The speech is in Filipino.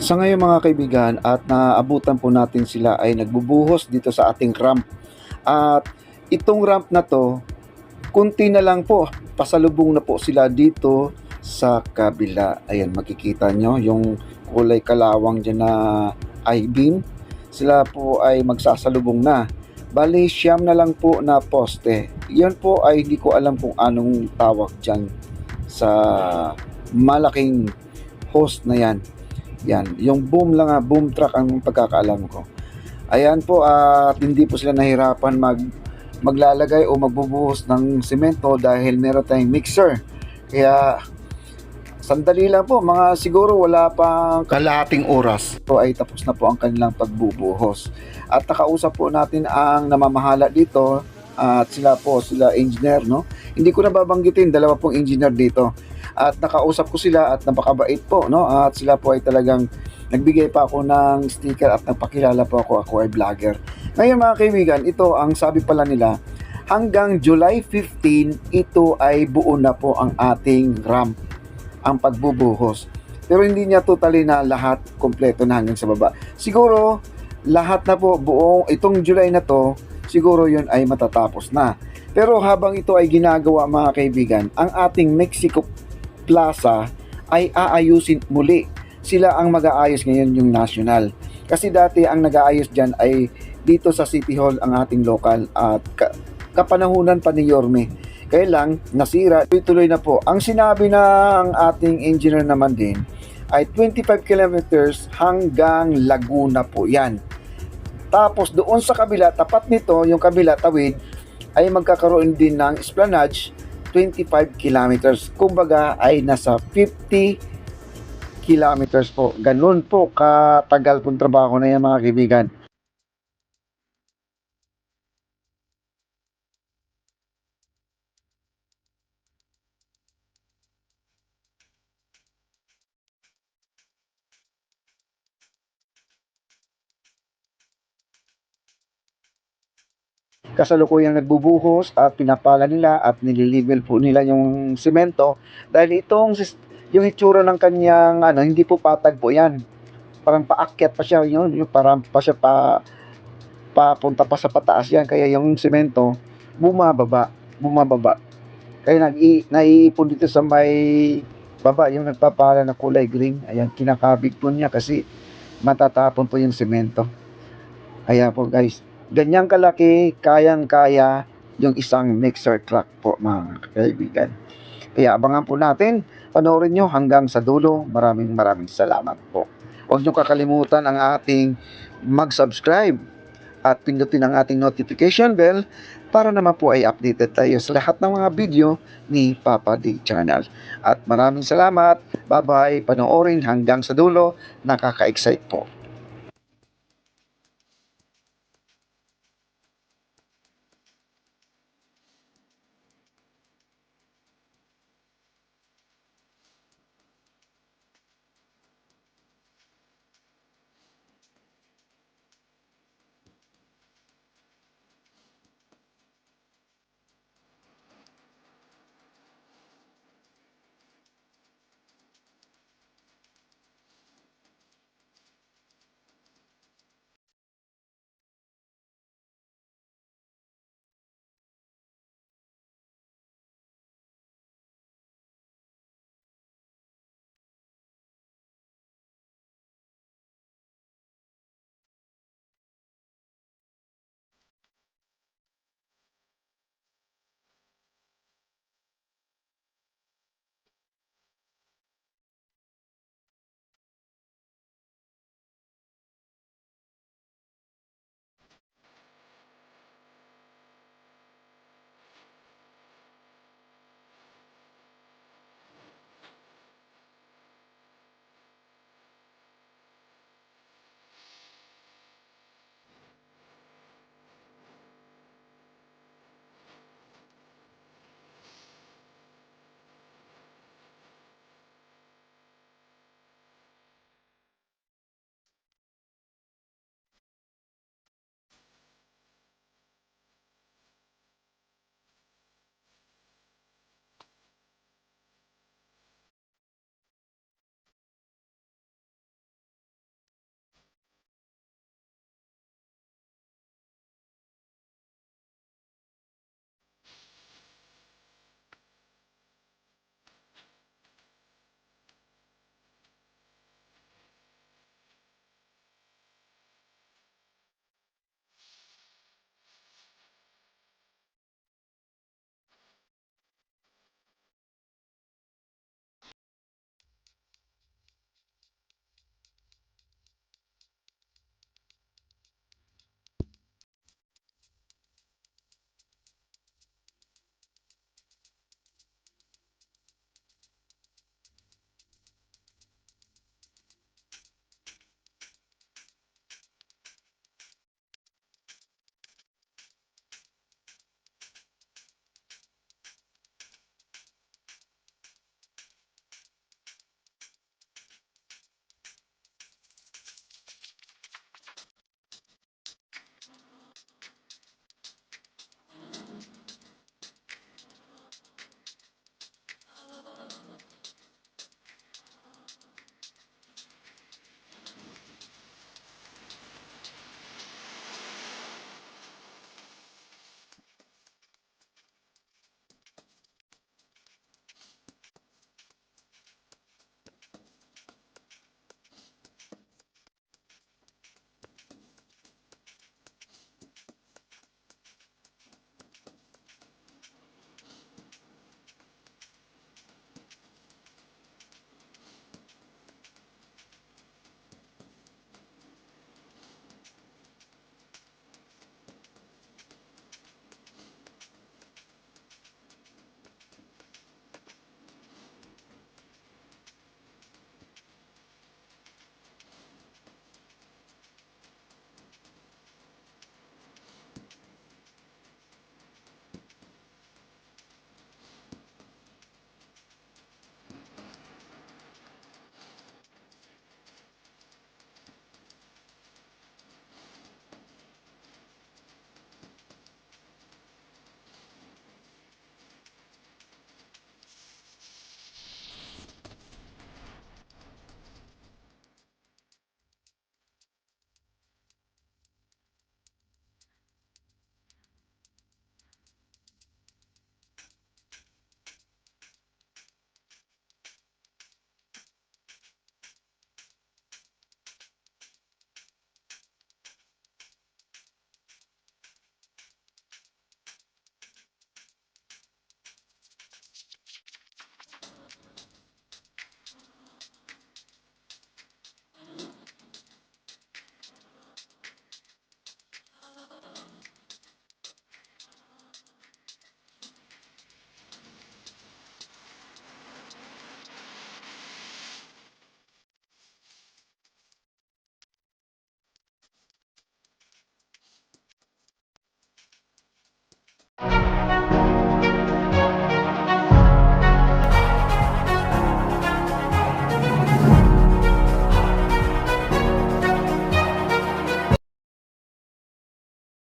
Sa ngayon mga kaibigan at naabutan po natin sila ay nagbubuhos dito sa ating ramp. At itong ramp na to, kunti na lang po, pasalubong na po sila dito sa kabila. Ayan, makikita nyo yung kulay kalawang dyan na I-beam. Sila po ay magsasalubong na. Bali, siyam na lang po na poste. Yan po ay hindi ko alam kung anong tawag dyan sa malaking host na yan. Yan, yung boom lang boom truck ang pagkakaalam ko. Ayan po, at hindi po sila nahirapan maglalagay o magbubuhos ng semento dahil meron tayong mixer. Kaya sandali lang po, mga siguro wala pang kalahating oras. So ay tapos na po ang kanilang pagbubuhos. At nakausap po natin ang namamahala dito at sila engineer, no? Hindi ko na babanggitin, dalawa pong engineer dito. At nakausap ko sila at napakabait po, no? At sila po ay talagang nagbigay pa ako ng sticker at nagpakilala po ako ay vlogger. Ngayon mga kaibigan, ito ang sabi pala nila, hanggang July 15, ito ay buo na po ang ating ramp, ang pagbubuhos. Pero hindi niya totally na lahat kompleto na hanggang sa baba. Siguro, lahat na po, buong itong July na to, siguro yun ay matatapos na. Pero habang ito ay ginagawa mga kaibigan, ang ating Mexico Plaza ay aayusin muli. Sila ang mag-aayos ngayon yung national. Kasi dati ang nag-aayos dyan ay dito sa City Hall ang ating local at kapanahunan pa ni Yorme. Kaya lang, nasira, tuloy na po. Ang sinabi ng ating engineer naman din ay 25 kilometers hanggang Laguna po yan. Tapos doon sa kabila, tapat nito, yung kabila tawid, ay magkakaroon din ng esplanade 25 kilometers. Kumbaga ay nasa 50 kilometers po. Ganun po katagal pong trabaho na yan mga kaibigan. Kasalukuyang nagbubuhos at pinapala nila at nililivel po nila yung semento dahil yung itsura ng kanyang hindi po patag po yan, parang paakyat pa siya yung parang pa siya papunta pa sa pataas yan, kaya yung semento bumababa kaya naiipon dito sa may baba yung nagpapala na kulay green. Ayan, kinakabig po niya kasi matatapon po yung semento. Kaya po guys, ganyang kalaki, kayang-kaya yung isang mixer truck po mga kaibigan. Kaya abangan po natin, panoorin nyo hanggang sa dulo. Maraming salamat po. Huwag nyo kakalimutan ang ating mag-subscribe at pindutin ang ating notification bell para naman po ay updated tayo sa lahat ng mga video ni Papa D Channel. At maraming salamat. Bye-bye. Panoorin hanggang sa dulo. Nakaka-excite po.